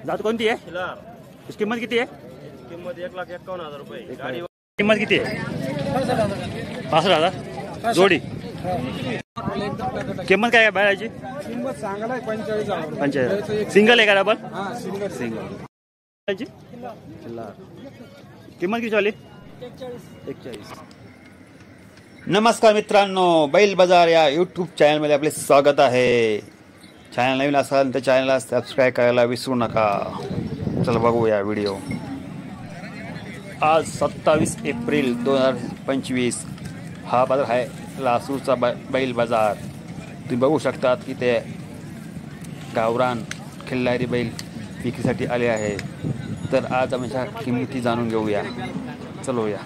जात कोणती आहे? खिलार. इसकी किंमत किती आहे? किंमत 1,51,000 रुपये. गाडी किंमत किती आहे? 65,000 जोडी. किंमत काय आहे बैलाची? किंमत सांगायला 45,000. 45,000. सिंगल आहे का डबल? हा सिंगल. बैलाची किंमत किती वाली? 41. नमस्कार मित्रांनो, बैल बाजार या यूट्यूब चॅनलमध्ये आपले स्वागत आहे. चॅनल नवीन असाल तर चॅनलला सबस्क्राईब करायला विसरू नका. चला बघूया व्हिडिओ. आज 27 एप्रिल 2025 हा बाजार आहे लासूरचा बैल बाजार. तुम्ही बघू शकतात की ते गावरान खिल्लारी बैल विक्रीसाठी आले आहे. तर आज आम्ही ह्या किंमती जाणून घेऊया. चलूया.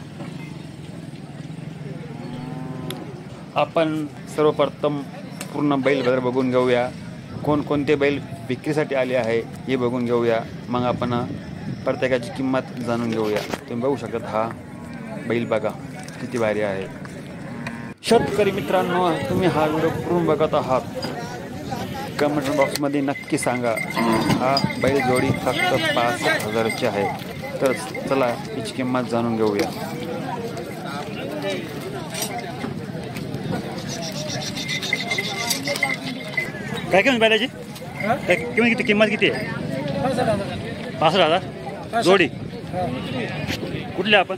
आपण सर्वप्रथम पूर्ण बैल बाजार बघून घेऊया. कोणकोणते बैल विक्रीसाठी आले आहे हे बघून घेऊया. मग आपण प्रत्येकाची किंमत जाणून घेऊया. तुम्ही बघू शकता हा बैल बघा किती भारी आहे. शेतकरी मित्रांनो, तुम्ही हा व्हिडिओ पूर्ण बघत आहात. कमेंट बॉक्समध्ये नक्की सांगा. हा बैल जोडी फक्त 65,000ची आहे. तर चला याची किंमत जाणून घेऊया. काय किंमत बैलाची? किंमत किती आहे? 65,000 जोडी. कुठले आपण?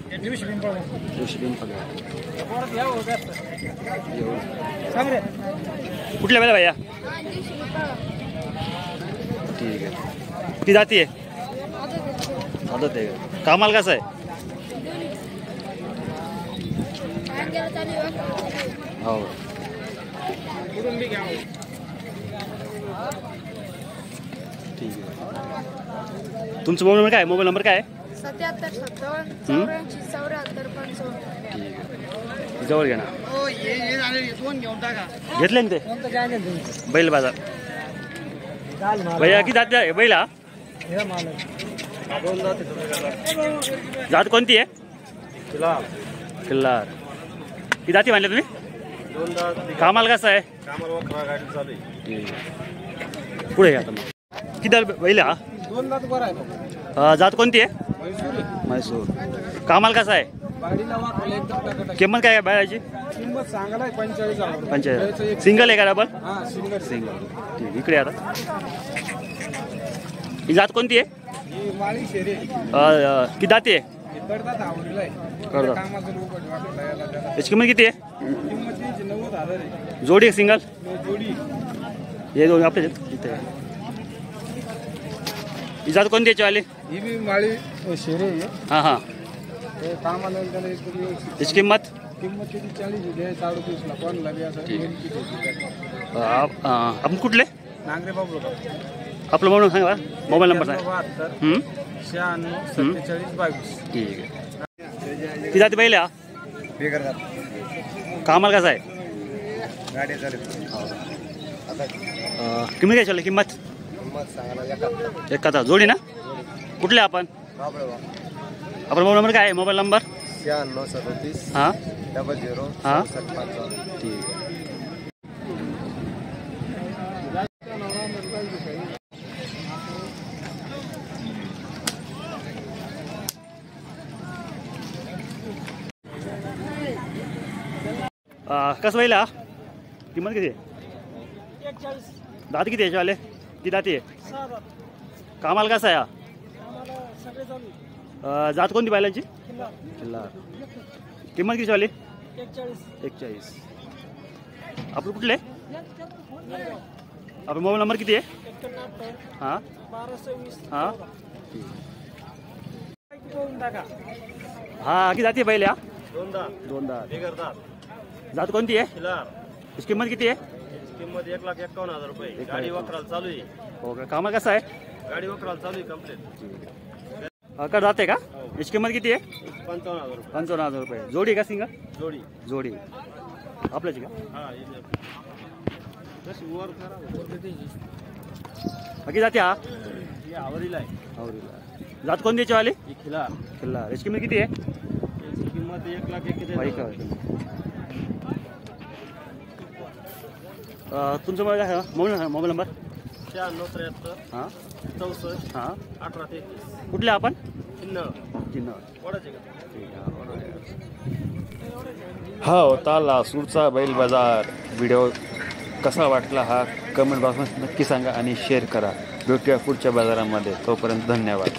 कुठल्या बैला भैया? ठीक आहे. ती जाती आहे? आदत आहे. कामाल कसं आहे? हो. ठीक आहे. तुमचा मोबाईल नंबर काय? मोबाईल नंबर काय आहे? 77 ठीक आहे. जवळ घ्या ना. घेतले ना ते बैल बाजार. भैया किती जात बैल? हा जात कोणती आहे? खिल्लार. किती जाती म्हणले तुम्ही? कामाला कसं आहे? ठीक आहे. पुढे घ्या तुम्ही. किती बैल? हा जात कोणती आहे? म्हैसूर. कामाला कसं आहे? किंमत काय आहे बैलाची? किंमत सांगायला 45,000. 45,000. सिंगल आहे का डबल? हा सिंगल. ठीक. इकडे आता ही जात कोणती आहे? ही माळी शेरे. किती जाती आहे? करतात आवडीला आहे. करतात. कामाचं लोक वाटलं याला त्याला. याची किंमत किती आहे? किंमत तिची 90,000 आहे. जोडी एक सिंगल? जोडी. हे दोन आपले इथे. ही जात कोणती याची वाली? ही बी माळी शेरे आहे. हां हां. हे कामाला त्याला एकदम व्यवस्थित. याची किंमत? किंमत तिची 40 आहे. 37ला कोणला बी असं. आपण कुठले? नांगरे बाबू. आपलं म्हणून सांगा. मोबाईल नंबर सांगा. 72 96 47 22. ठीक आहे. ती जाती पहिले हा बेकार कामाला कसं आहे? गाडी चालू. किंमत काय चालली? किंमत एक कथा जोडी ना. कुठले आपण? आपला मोबाईल नंबर काय आहे? मोबाईल नंबर 96 हां 00 हां 65. ठीक आहे. कसं पाहिलं हा? किंमत किती आहे? 41. दात किती आहे याच्यावाले? किती दाती आहे? कामाला कसं आहे हा? जात कोणती बैलांची? खिल्लार. किंमत किती वाली? 41. आपलं कुठले? आपला मोबाईल नंबर किती आहे? 91 हां 12 26. हां. हां किती जाती बैल? हा दोन दात. जात कोणती आहे? खिलार. याची किंमत किती आहे? किंमत 1,51,000 रुपये. गाडी वखराला चालू आहे. हो का. कामाला कसं आहे? गाडी वखराला चालू आहे कंप्लीट. का जाते का? याची किंमत किती आहे? 55,000 रुपये. 55,000 रुपये. जोडी का सिंगल? जोडी. जोडी आपल्याची का? हा जशी वर करा. बाकी जाते हा ही आवरीला आहे. आवरीला. जात कोणती याची वाली? ही खिलार. खिल्लार. याची किंमत किती आहे? याची किंमत 1,51,000. तुमचा मोबाईल नंबर? 96 हां 73 64 हां 18 33 कुठले आपण चिन्ह चिन्ह वडाचे का हा होता लासूरचा बैल बाजार व्हिडिओ कसा वाटला हा कमेंट बॉक्समध्ये नक्की सांगा आणि शेअर करा. भेटूया पुढच्या बाजारामध्ये. तोपर्यंत धन्यवाद.